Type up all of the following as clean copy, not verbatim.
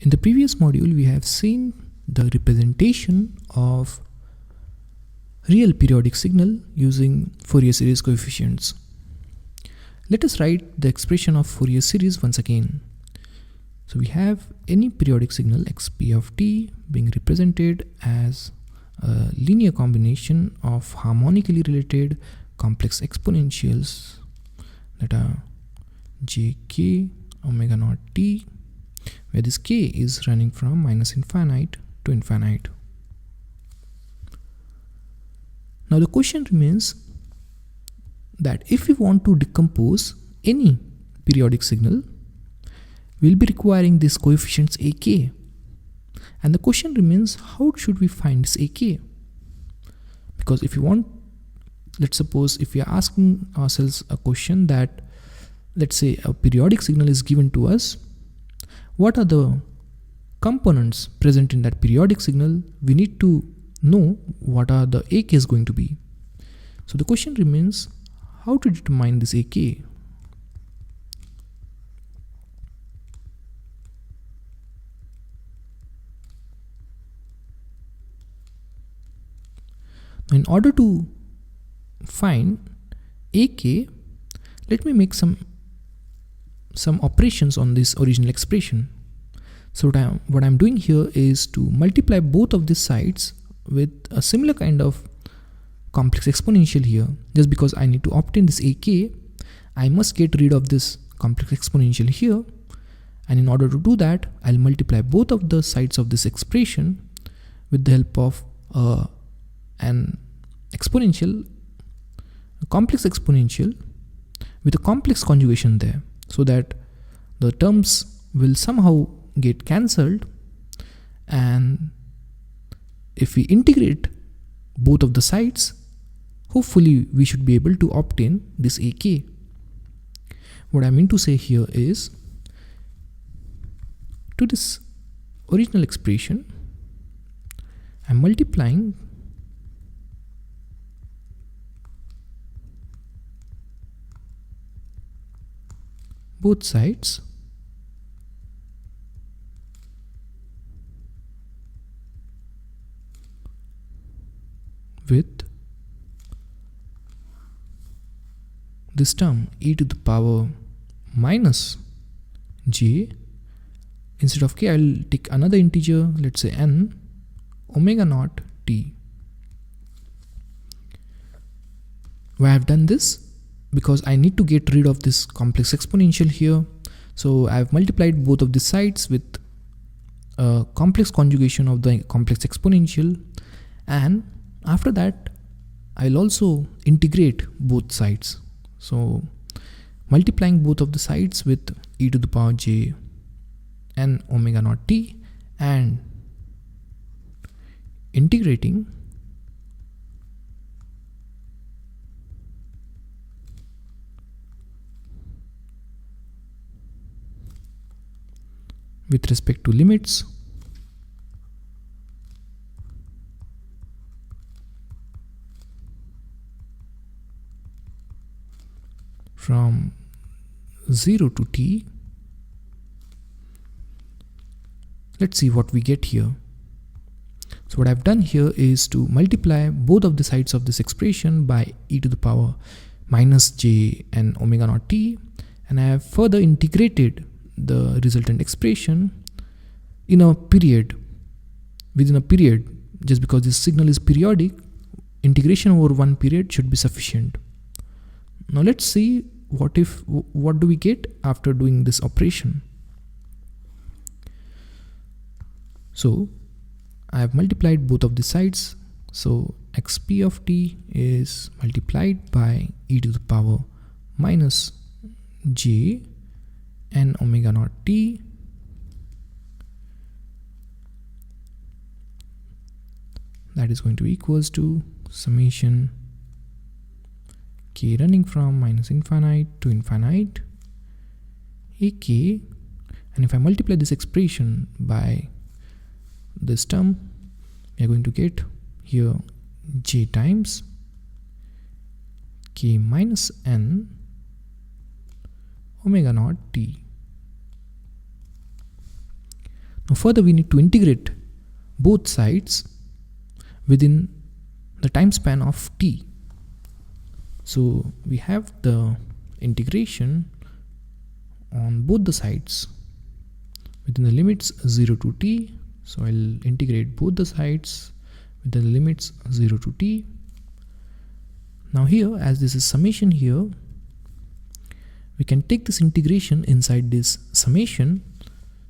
In the previous module, we have seen the representation of real periodic signal using Fourier series coefficients. Let us write the expression of Fourier series once again. So we have any periodic signal xp of t being represented as a linear combination of harmonically related complex exponentials that are jk omega naught t, where this k is running from minus infinite to infinite. Now the question remains that if we want to decompose any periodic signal, we'll be requiring these coefficients ak. And the question remains, how should we find this ak? Because if you want, let's suppose if we are asking ourselves a question that, let's say a periodic signal is given to us, what are the components present in that periodic signal? We need to know what are the ak is going to be. So the question remains, how to determine this ak? In order to find ak, let me make some operations on this original expression. So what I'm doing here is to multiply both of these sides with a similar kind of complex exponential here. Just because I need to obtain this ak, I must get rid of this complex exponential here, and in order to do that, I'll multiply both of the sides of this expression with the help of an exponential, a complex exponential with a complex conjugation there, so that the terms will somehow get cancelled, and if we integrate both of the sides, hopefully we should be able to obtain this ak. What I mean to say here is, to this original expression, I'm multiplying both sides with this term e to the power minus j. Instead of k, I'll take another integer, let's say n, omega naught t. Why I've done this? Because I need to get rid of this complex exponential here. So I've multiplied both of the sides with a complex conjugation of the complex exponential, and after that I'll also integrate both sides. So multiplying both of the sides with e to the power j n omega naught t and integrating with respect to limits from 0 to t. Let's see what we get here. So what I've done here is to multiply both of the sides of this expression by e to the power minus j and omega naught t, and I have further integrated the resultant expression in a period, within a period. Just because this signal is periodic, integration over one period should be sufficient. Now let's see what do we get after doing this operation. So I have multiplied both of the sides. So xp of t is multiplied by e to the power minus j n omega naught t that is going to equals to summation k running from minus infinite to infinite ak, and if I multiply this expression by this term, we are going to get here j times k minus n omega naught t. Now further we need to integrate both sides within the time span of t. So we have the integration on both the sides within the limits 0 to t. So I'll integrate both the sides within the limits 0 to t. Now here, as this is summation here, we can take this integration inside this summation.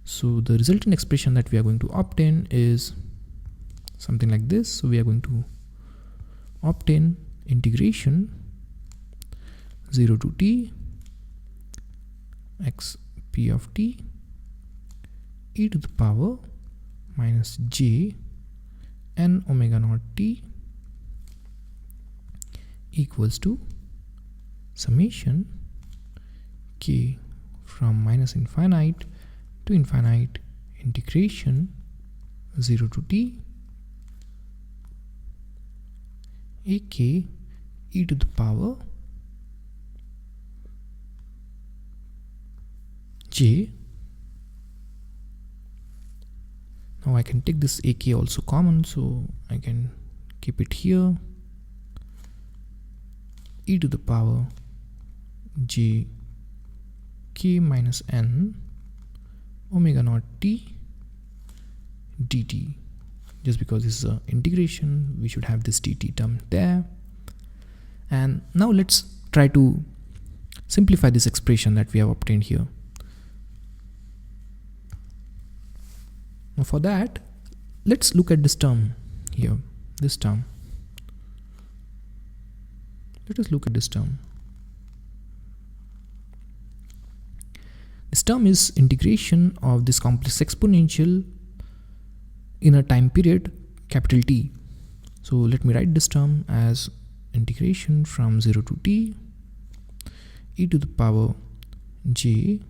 So the resultant expression that we are going to obtain is something like this. So we are going to obtain integration 0 to t x p of t e to the power minus j n omega naught t equals to summation k from minus infinite to infinite integration 0 to t ak e to the power j. Now I can take this ak also common, so I can keep it here, e to the power j k minus n omega naught t dt. Just because this is an integration, we should have this dt term there. And now let's try to simplify this expression that we have obtained here. Now for that, let's look at this term here, this term. Let us look at this term. This term is integration of this complex exponential in a time period capital T. So let me write this term as integration from 0 to t e to the power j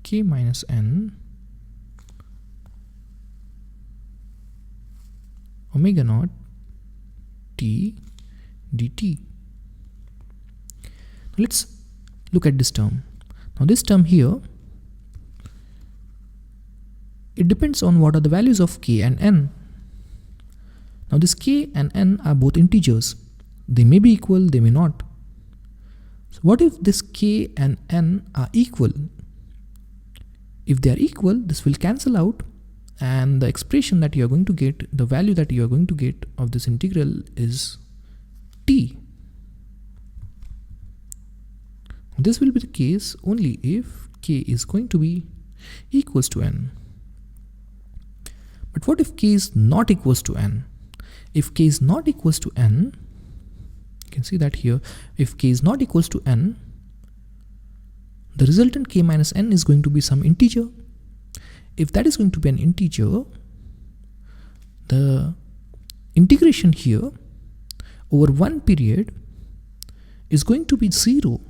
k minus n omega naught t dt. Let's look at this term. Now this term here, it depends on what are the values of k and n. Now this k and n are both integers. They may be equal, they may not. So what if this k and n are equal? If they are equal, this will cancel out, and the expression that you are going to get, the value that you are going to get of this integral is t. This will be the case only if k is going to be equals to n. But what if k is not equals to n? If k is not equals to n, you can see that here, if k is not equals to n, the resultant k minus n is going to be some integer. If that is going to be an integer, the integration here over one period is going to be 0.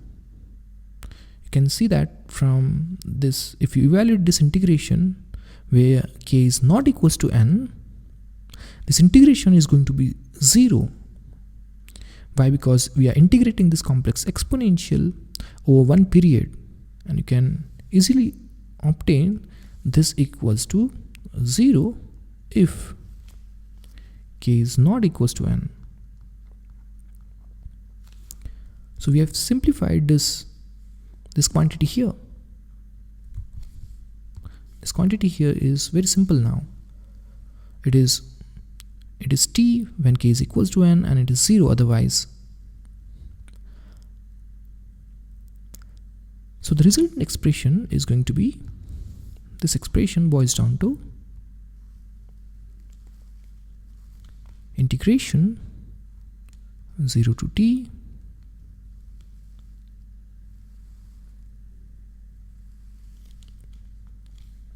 You can see that from this, if you evaluate this integration where k is not equals to n, this integration is going to be 0. Why? Because we are integrating this complex exponential over one period, and you can easily obtain this equals to 0 if k is not equals to n. So we have simplified this quantity here. This quantity here is very simple now. It is t when k is equals to n, and it is 0 otherwise. So the resultant expression is going to be, this expression boils down to integration 0 to t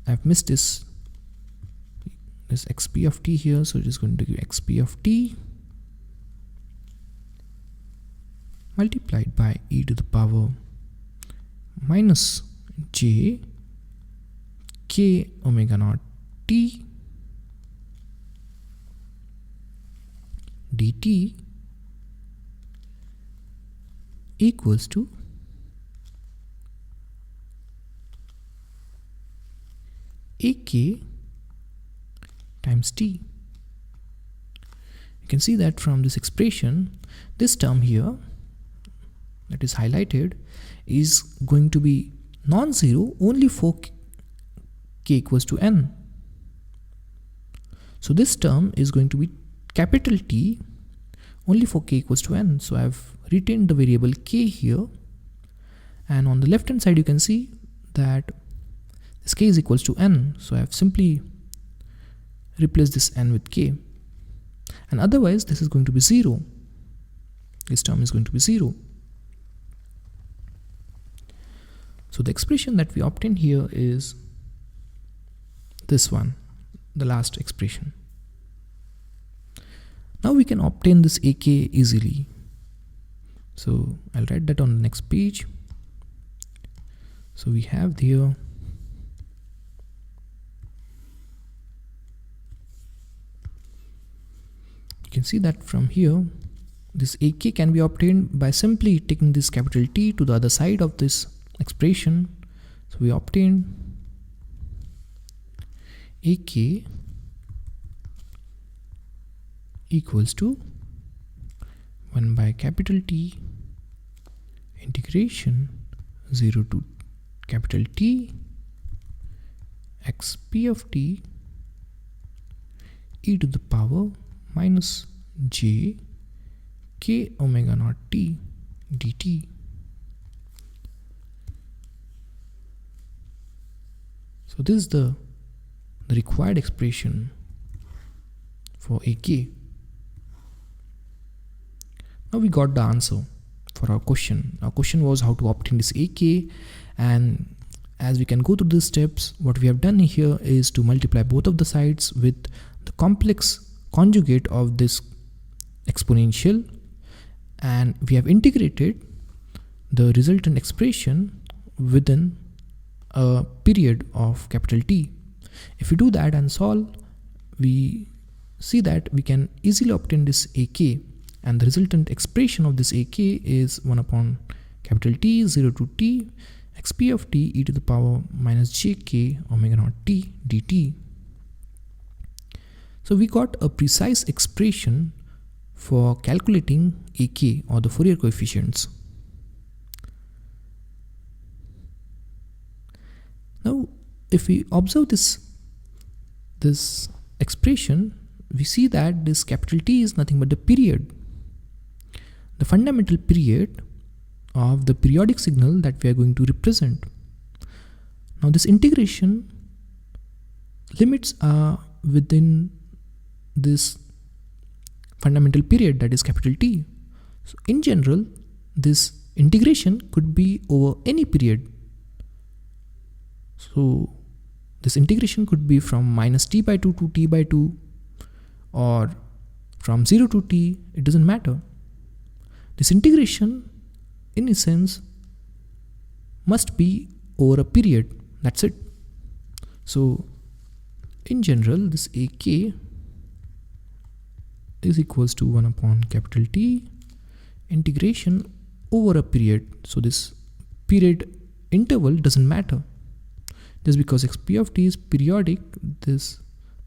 I've missed this xp of t here, so it is going to give xp of t multiplied by e to the power minus j k omega naught t dt equals to ak times t. You can see that from this expression, this term here that is highlighted is going to be non-zero only for k equals to n. So this term is going to be capital T only for k equals to n. So I've retained the variable k here, and on the left hand side you can see that this k is equals to n. So I've simply replaced this n with k, and otherwise this is going to be 0. This term is going to be 0. So the expression that we obtain here is this one, the last expression. Now we can obtain this ak easily. So I'll write that on the next page. So we have here you can see that from here this ak can be obtained by simply taking this capital T to the other side of this expression. So we obtain ak equals to 1 by capital T integration 0 to capital T xp of t e to the power minus j k omega naught t dt. So this is the required expression for ak. Now we got the answer for our question. Our question was how to obtain this ak, and as we can go through the steps, what we have done here is to multiply both of the sides with the complex conjugate of this exponential, and we have integrated the resultant expression within a period of capital T. If we do that and solve, we see that we can easily obtain this ak, and the resultant expression of this ak is 1 upon capital T 0 to t xp of t e to the power minus jk omega naught t dt. So we got a precise expression for calculating ak, or the Fourier coefficients. Now if we observe this expression, we see that this capital T is nothing but the period, the fundamental period of the periodic signal that we are going to represent. Now this integration limits are within this fundamental period, that is capital T. So in general, this integration could be over any period. So this integration could be from minus t by 2 to t by 2, or from 0 to t, it doesn't matter. This integration in a sense must be over a period, that's it. So in general, this ak is equals to 1 upon capital T integration over a period. So this period interval doesn't matter. Just because xp of t is periodic, this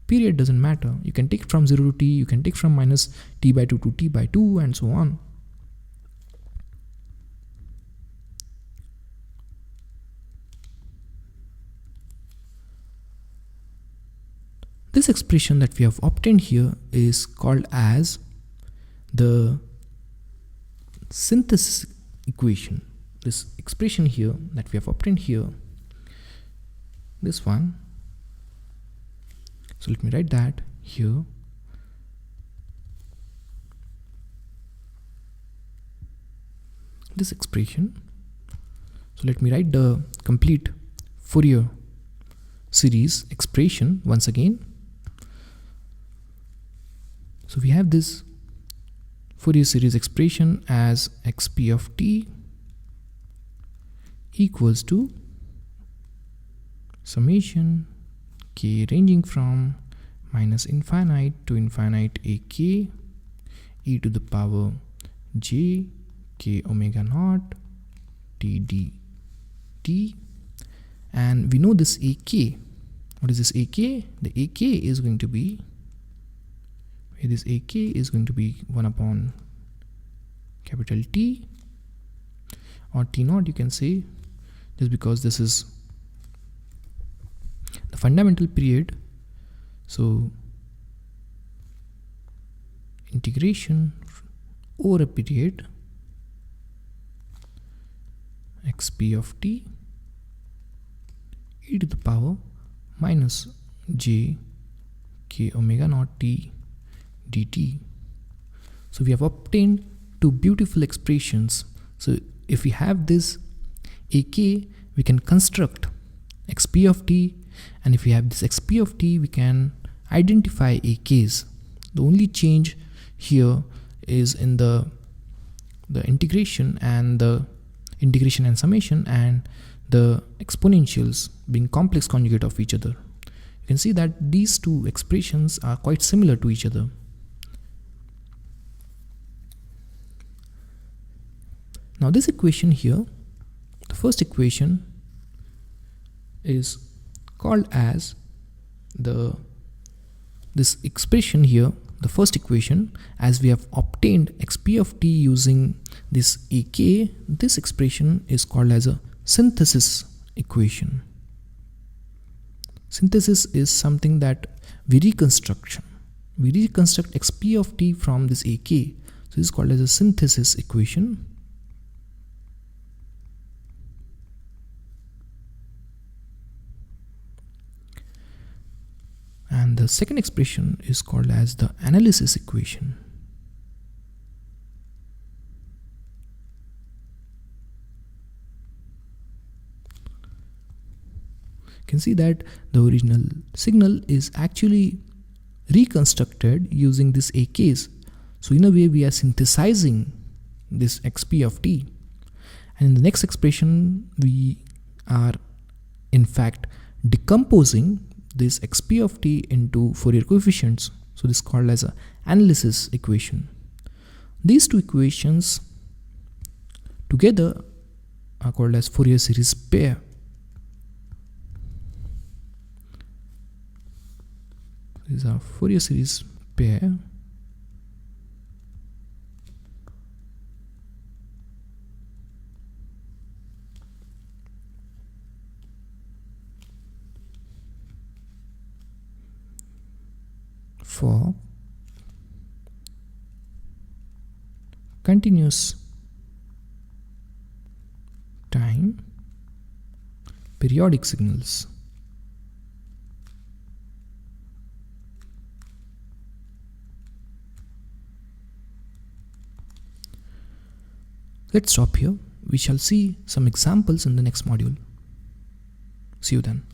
period doesn't matter. You can take from 0 to t, you can take from minus t by 2 to t by 2, and so on. This expression that we have obtained here is called as the synthesis equation. This expression here that we have obtained here, this one. So let me write that here. This expression. So let me write the complete Fourier series expression once again. So we have this Fourier series expression as xp of t equals to summation k ranging from minus infinite to infinite ak e to the power j k omega naught t d t, and we know this ak What is this AK? The AK is going to be, this AK is going to be 1 upon capital T, or T naught you can say, just because this is the fundamental period. So integration over a period xp of t e to the power minus j k omega naught t dt. So we have obtained two beautiful expressions. So if we have this AK, we can construct xp of t, and if we have this xp of t, we can identify AKs. The only change here is in the integration and summation, and the exponentials being complex conjugate of each other. You can see that these two expressions are quite similar to each other. Now this equation here, the first equation, is called as this expression here, the first equation, as we have obtained xp of t using this AK, this expression is called as a synthesis equation. Synthesis is something that we reconstruct xp of t from this AK. So this is called as a synthesis equation. And the second expression is called as the analysis equation. You can see that the original signal is actually reconstructed using this AKs. So in a way, we are synthesizing this xp of t. And in the next expression, we are in fact decomposing this xp of t into Fourier coefficients. So this is called as an analysis equation. These two equations together are called as Fourier series pair. These are Fourier series pair. For continuous time periodic signals. Let's stop here. We shall see some examples in the next module. See you then.